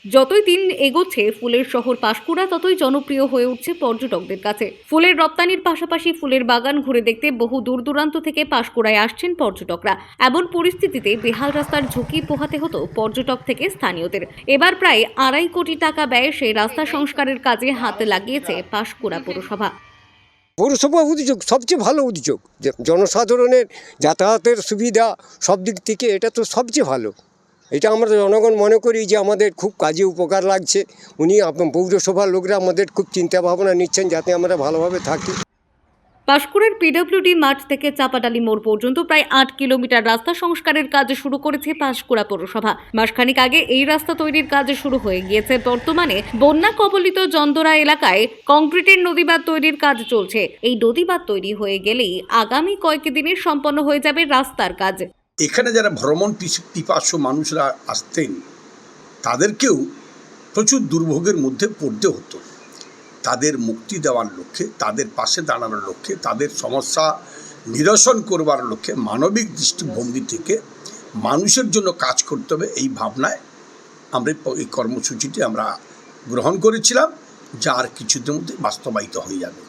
যতই দিন এগোচ্ছে ফুলের শহর পাঁশকুড়া ততই জনপ্রিয় হয়ে উঠছে পর্যটকদের কাছে। ফুলের রপ্তানির পাশাপাশি ফুলের বাগান ঘুরে দেখতে বহু দূর দূরান্ত থেকে পাঁশকুড়ায় আসছেন পর্যটকরা। এমন পরিস্থিতিতে বেহাল রাস্তার ঝুঁকি পোহাতে হতো পর্যটক থেকে স্থানীয়দের। এবার প্রায় 2.5 কোটি টাকা ব্যয়ে সেই রাস্তা সংস্কারের কাজে হাত লাগিয়েছে পাঁশকুড়া পৌরসভা। পৌরসভা উদ্যোগ সবচেয়ে ভালো উদ্যোগ, জনসাধারণের যাতায়াতের সুবিধা সব দিক থেকে এটা তো সবচেয়ে ভালো। এটা আমরা জনগণ মনে করি যে আমাদের খুব কাজে উপকার লাগছে। উনি পৌরসভার লোকরা আমাদের খুব চিন্তা ভাবনা নিচ্ছেন যাতে আমরা ভালোভাবে থাকি। পাঁশকুড়ার পিডব্লিউডি মাঠ থেকে চাপাডালি মোড় পর্যন্ত প্রায় 8 কিলোমিটার রাস্তা সংস্কারের কাজ শুরু করেছে পাঁশকুড়া পৌরসভা। মাসখানেক আগে এই রাস্তা তৈরির কাজ শুরু হয়ে গিয়েছে। বর্তমানে বন্যা কবলিত জন্দরা এলাকায় কংক্রিটের নদীবাঁধ তৈরির কাজ চলছে। এই নদীবাঁধ তৈরি হয়ে গেলেই আগামী কয়েকদিনে সম্পন্ন হয়ে যাবে রাস্তার কাজ। এখানে যারা ভ্রমণ পিপাসু মানুষরা আসতেন তাদেরকেও প্রচুর দুর্ভোগের মধ্যে পড়তে হতো। তাদের মুক্তি দেওয়ার লক্ষ্যে, তাদের পাশে দাঁড়ানোর লক্ষ্যে, তাদের সমস্যা নিরসন করবার লক্ষ্যে মানবিক দৃষ্টিভঙ্গি থেকে মানুষের জন্য কাজ করতে হবে এই ভাবনায় আমরা এই কর্মসূচিটি আমরা গ্রহণ করেছিলাম, যা আর কিছুদিনের মধ্যে বাস্তবায়িত হয়ে যাবে।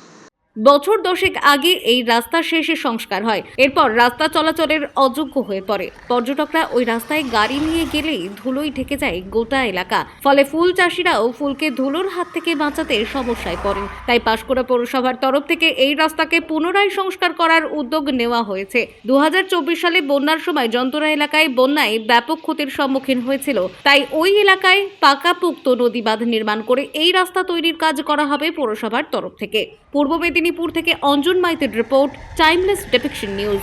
বছর 10 আগে এই রাস্তা শেষে সংস্কার হয়। এরপর রাস্তা চলাচলের অযোগ্য হয়ে পড়ে। পর্যটকরা ওই রাস্তায় গাড়ি নিয়ে গেলেই ধুলোয় ঢেকে যায় গোটা এলাকা। ফলে ফুল চাষিরাও ফুলকে ধুলোর হাত থেকে বাঁচাতে সমস্যায় পড়েন। তাই পাঁশকুড়া পৌরসভার তরফ থেকে এই রাস্তাকে পুনরায় সংস্কার করার উদ্যোগ নেওয়া হয়েছে। 2024 সালে বন্যার সময় জন্তরা এলাকায় বন্যায় ব্যাপক ক্ষতির সম্মুখীন হয়েছিল। তাই ওই এলাকায় পাকাপোক্ত নদীবাঁধ নির্মাণ করে এই রাস্তা তৈরির কাজ করা হবে পৌরসভার তরফ থেকে। পূর্ব মেদিনীপুর থেকে অঞ্জন মাইতির রিপোর্ট, টাইমলেস ডিপিকশন নিউজ।